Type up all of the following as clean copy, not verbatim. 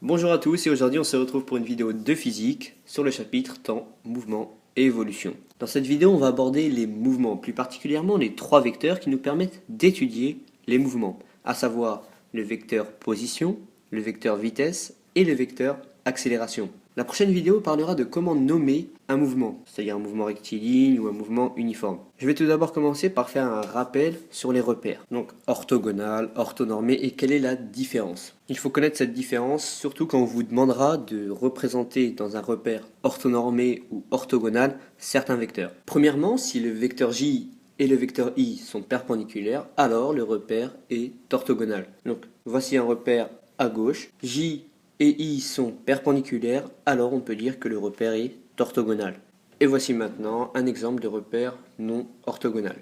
Bonjour à tous et aujourd'hui on se retrouve pour une vidéo de physique sur le chapitre temps, mouvement et évolution. Dans cette vidéo on va aborder les mouvements, plus particulièrement les trois vecteurs qui nous permettent d'étudier les mouvements, à savoir le vecteur position, le vecteur vitesse et le vecteur accélération. La prochaine vidéo parlera de comment nommer un mouvement, c'est-à-dire un mouvement rectiligne ou un mouvement uniforme. Je vais tout d'abord commencer par faire un rappel sur les repères. Donc orthogonal, orthonormé et quelle est la différence. Il faut connaître cette différence, surtout quand on vous demandera de représenter dans un repère orthonormé ou orthogonal certains vecteurs. Premièrement, si le vecteur J et le vecteur I sont perpendiculaires, alors le repère est orthogonal. Donc voici un repère à gauche, J et I sont perpendiculaires, alors on peut dire que le repère est orthogonal. Et voici maintenant un exemple de repère non orthogonal.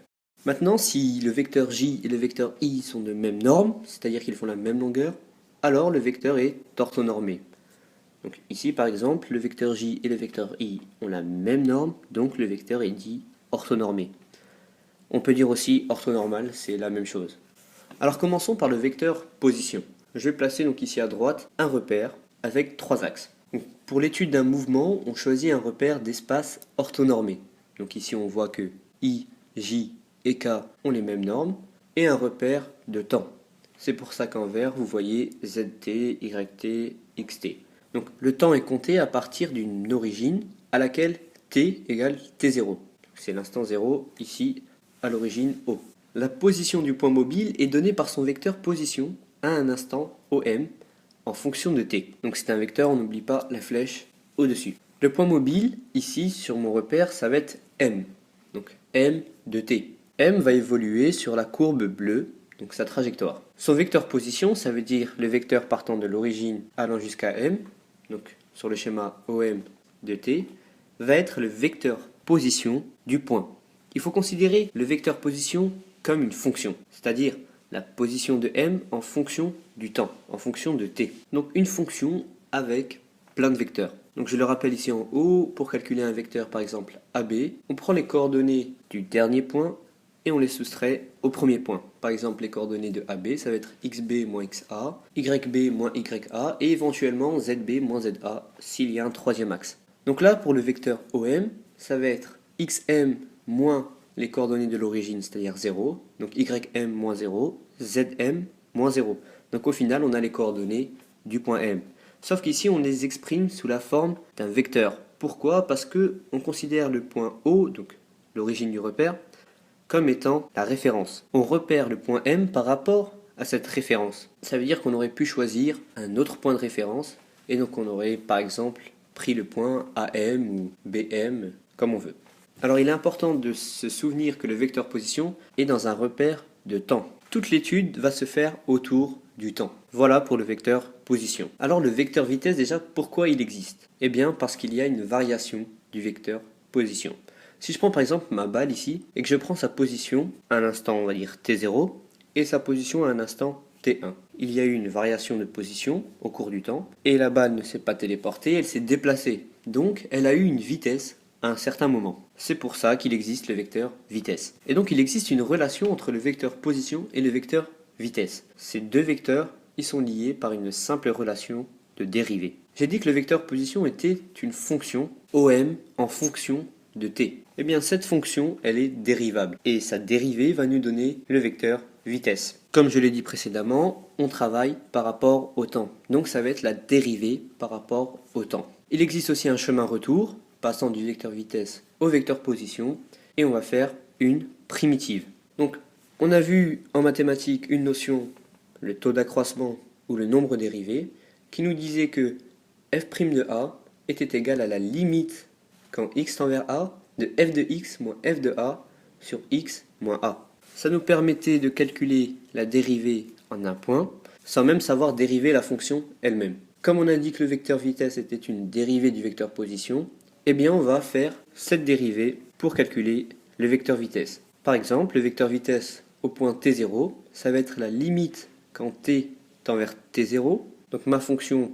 Maintenant, si le vecteur J et le vecteur I sont de même norme, c'est-à-dire qu'ils font la même longueur, alors le vecteur est orthonormé. Donc ici par exemple, le vecteur J et le vecteur I ont la même norme, donc le vecteur est dit orthonormé. On peut dire aussi orthonormal, c'est la même chose. Alors commençons par le vecteur position. Je vais placer donc ici à droite un repère avec trois axes. Donc, pour l'étude d'un mouvement, on choisit un repère d'espace orthonormé. Donc ici on voit que I, J et K ont les mêmes normes, et un repère de temps. C'est pour ça qu'en vert vous voyez ZT, YT, XT. Donc le temps est compté à partir d'une origine à laquelle T égale T0. C'est l'instant 0 ici à l'origine O. La position du point mobile est donnée par son vecteur position à un instant OM en fonction de t. Donc c'est un vecteur, on n'oublie pas la flèche au-dessus. Le point mobile, ici sur mon repère, ça va être M. Donc M de t. M va évoluer sur la courbe bleue, donc sa trajectoire. Son vecteur position, ça veut dire le vecteur partant de l'origine allant jusqu'à M, donc sur le schéma OM de t, va être le vecteur position du point. Il faut considérer le vecteur position comme une fonction, c'est-à-dire la position de M en fonction du temps, en fonction de t. Donc une fonction avec plein de vecteurs. Donc je le rappelle ici en haut, pour calculer un vecteur par exemple AB, on prend les coordonnées du dernier point et on les soustrait au premier point. Par exemple les coordonnées de AB, ça va être XB moins XA, YB moins YA et éventuellement ZB moins ZA s'il y a un troisième axe. Donc là pour le vecteur OM, ça va être XM moins les coordonnées de l'origine, c'est-à-dire 0, donc ym moins 0, zm moins 0. Donc au final, on a les coordonnées du point M. Sauf qu'ici, on les exprime sous la forme d'un vecteur. Pourquoi? Parce qu'on considère le point O, donc l'origine du repère, comme étant la référence. On repère le point M par rapport à cette référence. Ça veut dire qu'on aurait pu choisir un autre point de référence, et donc on aurait par exemple pris le point AM ou BM, comme on veut. Alors il est important de se souvenir que le vecteur position est dans un repère de temps. Toute l'étude va se faire autour du temps. Voilà pour le vecteur position. Alors le vecteur vitesse déjà, pourquoi il existe? Eh bien parce qu'il y a une variation du vecteur position. Si je prends par exemple ma balle ici et que je prends sa position à un instant on va dire t0 et sa position à un instant t1. Il y a eu une variation de position au cours du temps et la balle ne s'est pas téléportée, elle s'est déplacée. Donc elle a eu une vitesse à un certain moment. C'est pour ça qu'il existe le vecteur vitesse. Et donc il existe une relation entre le vecteur position et le vecteur vitesse. Ces deux vecteurs, ils sont liés par une simple relation de dérivée. J'ai dit que le vecteur position était une fonction OM en fonction de t. Eh bien cette fonction, elle est dérivable. Et sa dérivée va nous donner le vecteur vitesse. Comme je l'ai dit précédemment, on travaille par rapport au temps. Donc ça va être la dérivée par rapport au temps. Il existe aussi un chemin retour passant du vecteur vitesse au vecteur position, et on va faire une primitive. Donc, on a vu en mathématiques une notion, le taux d'accroissement ou le nombre dérivé, qui nous disait que f' de a était égal à la limite quand x tend vers a de f de x moins f de a sur x moins a. Ça nous permettait de calculer la dérivée en un point, sans même savoir dériver la fonction elle-même. Comme on a dit que le vecteur vitesse était une dérivée du vecteur position, eh bien on va faire cette dérivée pour calculer le vecteur vitesse. Par exemple, le vecteur vitesse au point t0, ça va être la limite quand t tend vers t0. Donc ma fonction,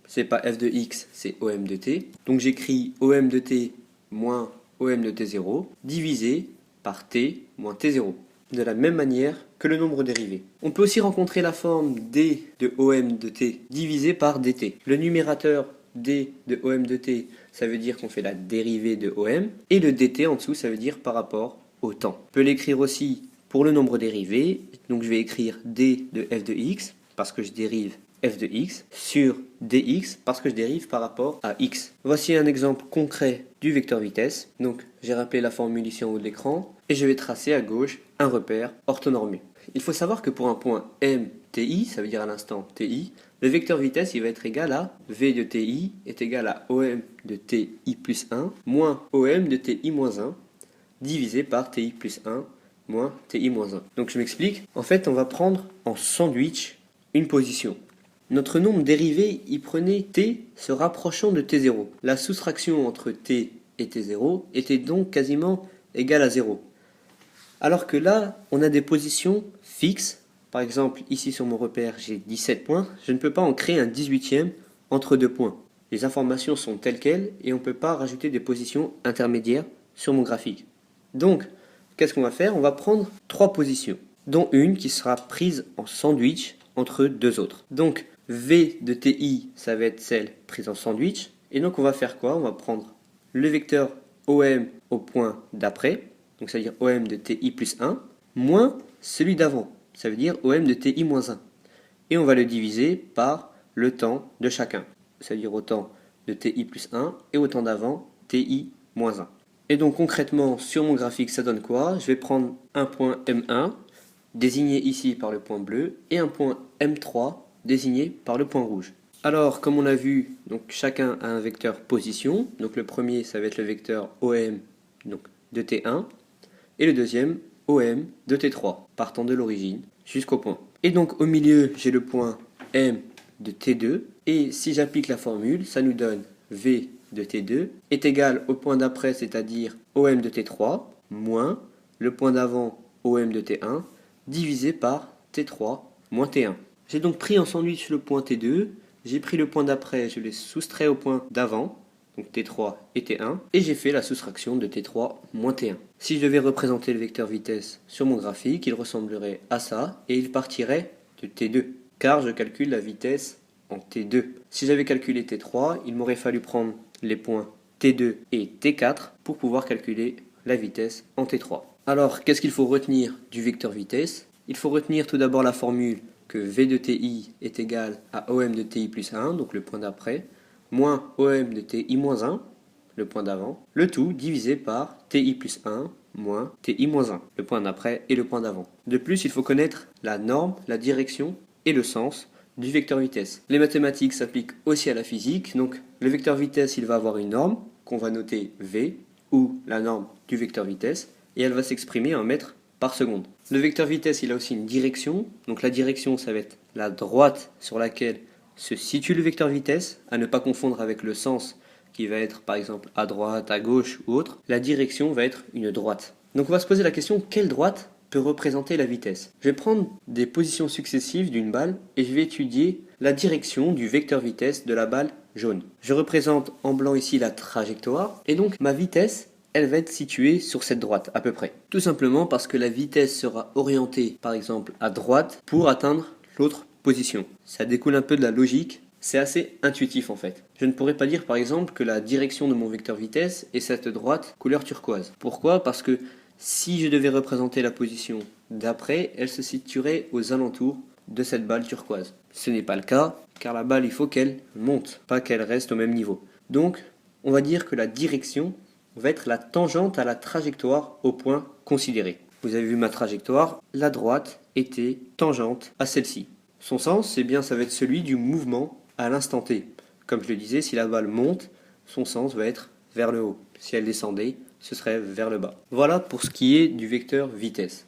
c'est pas f de x, c'est om de t. Donc j'écris om de t moins om de t0 divisé par t moins t0. de la même manière que le nombre dérivé. On peut aussi rencontrer la forme d de OM de t divisé par dt. Le numérateur d de OM de t, ça veut dire qu'on fait la dérivée de OM, et le dt en dessous, ça veut dire par rapport au temps. On peut l'écrire aussi pour le nombre dérivé, donc je vais écrire d de f de x, parce que je dérive f de x, sur dx, parce que je dérive par rapport à x. Voici un exemple concret du vecteur vitesse. Donc j'ai rappelé la formule ici en haut de l'écran, et je vais tracer à gauche un repère orthonormé. Il faut savoir que pour un point MTI, ça veut dire à l'instant TI, le vecteur vitesse il va être égal à V de TI est égal à OM de TI plus 1 moins OM de TI moins 1 divisé par TI plus 1 moins TI moins 1. Donc je m'explique. En fait, on va prendre en sandwich une position. Notre nombre dérivé, il prenait t se rapprochant de t0. La soustraction entre t et t0 était donc quasiment égale à 0. Alors que là, on a des positions fixes. Par exemple, ici sur mon repère, j'ai 17 points. Je ne peux pas en créer un 18e entre deux points. Les informations sont telles quelles et on ne peut pas rajouter des positions intermédiaires sur mon graphique. Donc, qu'est-ce qu'on va faire? On va prendre 3 positions, dont une qui sera prise en sandwich entre deux autres. Donc, V de TI, ça va être celle prise en sandwich. Et donc, on va faire quoi? On va prendre le vecteur OM au point d'après, donc ça veut dire OM de TI plus 1, moins celui d'avant, ça veut dire OM de TI moins 1. Et on va le diviser par le temps de chacun, ça veut dire au temps de TI plus 1 et au temps d'avant TI moins 1. Et donc concrètement, sur mon graphique, ça donne quoi? Je vais prendre un point M1, désigné ici par le point bleu, et un point M3, désigné par le point rouge. Alors, comme on a vu, donc chacun a un vecteur position. Donc le premier, ça va être le vecteur OM donc de T1, et le deuxième, OM de T3, partant de l'origine jusqu'au point. Et donc au milieu, j'ai le point M de T2, et si j'applique la formule, ça nous donne V de T2 est égal au point d'après, c'est-à-dire OM de T3, moins le point d'avant, OM de T1, divisé par T3 moins T1. J'ai donc pris en sandwich le point T2, j'ai pris le point d'après, je l'ai soustrait au point d'avant, donc T3 et T1, et j'ai fait la soustraction de T3 moins T1. Si je devais représenter le vecteur vitesse sur mon graphique, il ressemblerait à ça, et il partirait de T2, car je calcule la vitesse en T2. Si j'avais calculé T3, il m'aurait fallu prendre les points T2 et T4 pour pouvoir calculer la vitesse en T3. Alors, qu'est-ce qu'il faut retenir du vecteur vitesse? Il faut retenir tout d'abord la formule que V de TI est égal à OM de TI plus 1, donc le point d'après, moins OM de TI moins 1, le point d'avant, le tout divisé par TI plus 1 moins TI moins 1, le point d'après et le point d'avant. De plus, il faut connaître la norme, la direction et le sens du vecteur vitesse. Les mathématiques s'appliquent aussi à la physique, donc le vecteur vitesse, il va avoir une norme qu'on va noter V, ou la norme du vecteur vitesse, et elle va s'exprimer en mètres par seconde. Le vecteur vitesse, il a aussi une direction, donc la direction, ça va être la droite sur laquelle se situe le vecteur vitesse, à ne pas confondre avec le sens qui va être par exemple à droite, à gauche ou autre. La direction va être une droite. Donc on va se poser la question, quelle droite peut représenter la vitesse? Je vais prendre des positions successives d'une balle et je vais étudier la direction du vecteur vitesse de la balle jaune. Je représente en blanc ici la trajectoire, et donc ma vitesse, elle va être située sur cette droite à peu près. Tout simplement parce que la vitesse sera orientée par exemple à droite pour atteindre l'autre position. Ça découle un peu de la logique, c'est assez intuitif en fait. Je ne pourrais pas dire par exemple que la direction de mon vecteur vitesse est cette droite couleur turquoise. Pourquoi? Parce que si je devais représenter la position d'après, elle se situerait aux alentours de cette balle turquoise. Ce n'est pas le cas, car la balle il faut qu'elle monte, pas qu'elle reste au même niveau. Donc on va dire que la direction va être la tangente à la trajectoire au point considéré. Vous avez vu ma trajectoire, la droite était tangente à celle-ci. Son sens, c'est bien, ça va être celui du mouvement à l'instant T. Comme je le disais, si la balle monte, son sens va être vers le haut. Si elle descendait, ce serait vers le bas. Voilà pour ce qui est du vecteur vitesse.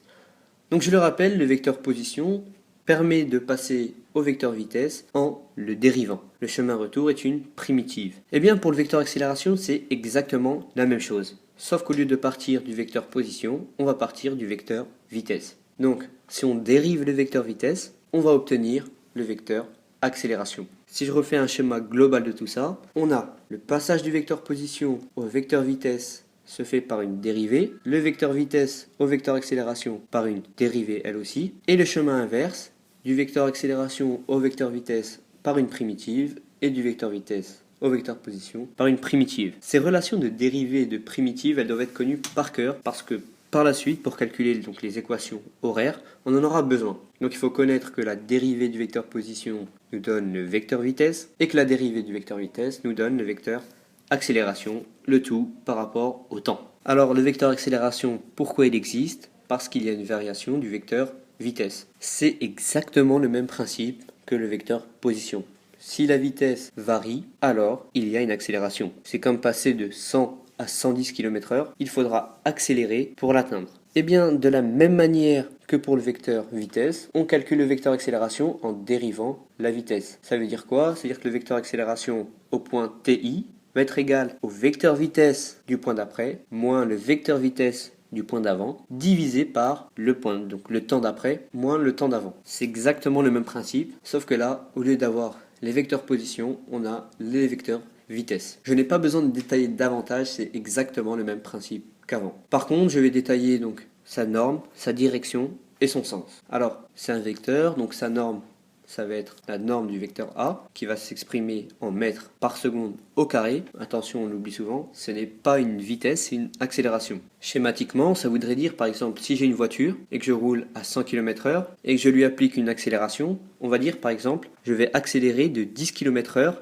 Donc je le rappelle, le vecteur position permet de passer au vecteur vitesse en le dérivant. Le chemin retour est une primitive. Et bien pour le vecteur accélération, c'est exactement la même chose. Sauf qu'au lieu de partir du vecteur position, on va partir du vecteur vitesse. Donc si on dérive le vecteur vitesse, on va obtenir le vecteur accélération. Si je refais un schéma global de tout ça, on a le passage du vecteur position au vecteur vitesse se fait par une dérivée, le vecteur vitesse au vecteur accélération par une dérivée elle aussi, et le chemin inverse du vecteur accélération au vecteur vitesse par une primitive et du vecteur vitesse au vecteur position par une primitive. Ces relations de dérivée et de primitive, elles doivent être connues par cœur parce que par la suite, pour calculer donc les équations horaires, on en aura besoin. Donc il faut connaître que la dérivée du vecteur position nous donne le vecteur vitesse et que la dérivée du vecteur vitesse nous donne le vecteur accélération, le tout par rapport au temps. Alors le vecteur accélération, pourquoi il existe? Parce qu'il y a une variation du vecteur vitesse. C'est exactement le même principe que le vecteur position. Si la vitesse varie, alors il y a une accélération. C'est comme passer de 100 à 110 km/h, il faudra accélérer pour l'atteindre. Et bien, de la même manière que pour le vecteur vitesse, on calcule le vecteur accélération en dérivant la vitesse. Ça veut dire quoi? C'est-à-dire que le vecteur accélération au point TI va être égal au vecteur vitesse du point d'après, moins le vecteur vitesse du point d'avant, divisé par le point, donc le temps d'après, moins le temps d'avant. C'est exactement le même principe, sauf que là, au lieu d'avoir les vecteurs position, on a les vecteurs vitesse. Je n'ai pas besoin de détailler davantage, c'est exactement le même principe qu'avant. Par contre, je vais détailler donc sa norme, sa direction et son sens. Alors, c'est un vecteur, donc sa norme, ça va être la norme du vecteur A, qui va s'exprimer en mètres par seconde au carré. Attention, on l'oublie souvent, ce n'est pas une vitesse, c'est une accélération. Schématiquement, ça voudrait dire, par exemple, si j'ai une voiture et que je roule à 100 km/h et que je lui applique une accélération, on va dire, par exemple, je vais accélérer de 10 km/h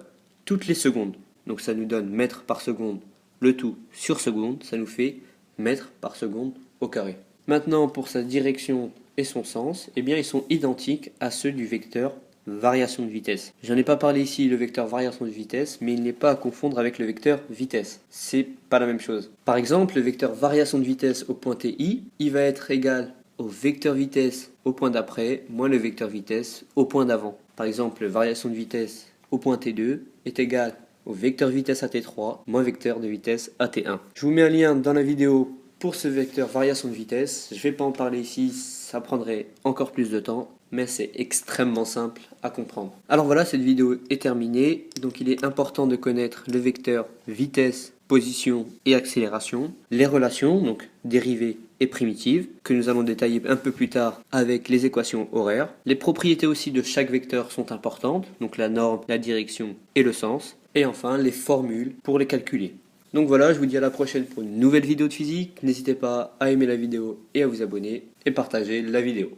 toutes les secondes. Donc ça nous donne mètres par seconde, le tout sur seconde, ça nous fait mètres par seconde au carré. Maintenant, pour sa direction et son sens, eh bien, ils sont identiques à ceux du vecteur variation de vitesse. J'en ai pas parlé ici, le vecteur variation de vitesse, mais il n'est pas à confondre avec le vecteur vitesse. C'est pas la même chose. Par exemple, le vecteur variation de vitesse au point TI, il va être égal au vecteur vitesse au point d'après, moins le vecteur vitesse au point d'avant. Par exemple, variation de vitesse au point T2 est égal au vecteur vitesse à T3 moins vecteur de vitesse à T1. Je vous mets un lien dans la vidéo pour ce vecteur variation de vitesse. Je ne vais pas en parler ici, ça prendrait encore plus de temps, mais c'est extrêmement simple à comprendre. Alors voilà, cette vidéo est terminée. Donc il est important de connaître le vecteur vitesse, position et accélération, les relations, donc dérivées et primitives, que nous allons détailler un peu plus tard avec les équations horaires. Les propriétés aussi de chaque vecteur sont importantes, donc la norme, la direction et le sens. Et enfin, les formules pour les calculer. Donc voilà, je vous dis à la prochaine pour une nouvelle vidéo de physique. N'hésitez pas à aimer la vidéo et à vous abonner et partager la vidéo.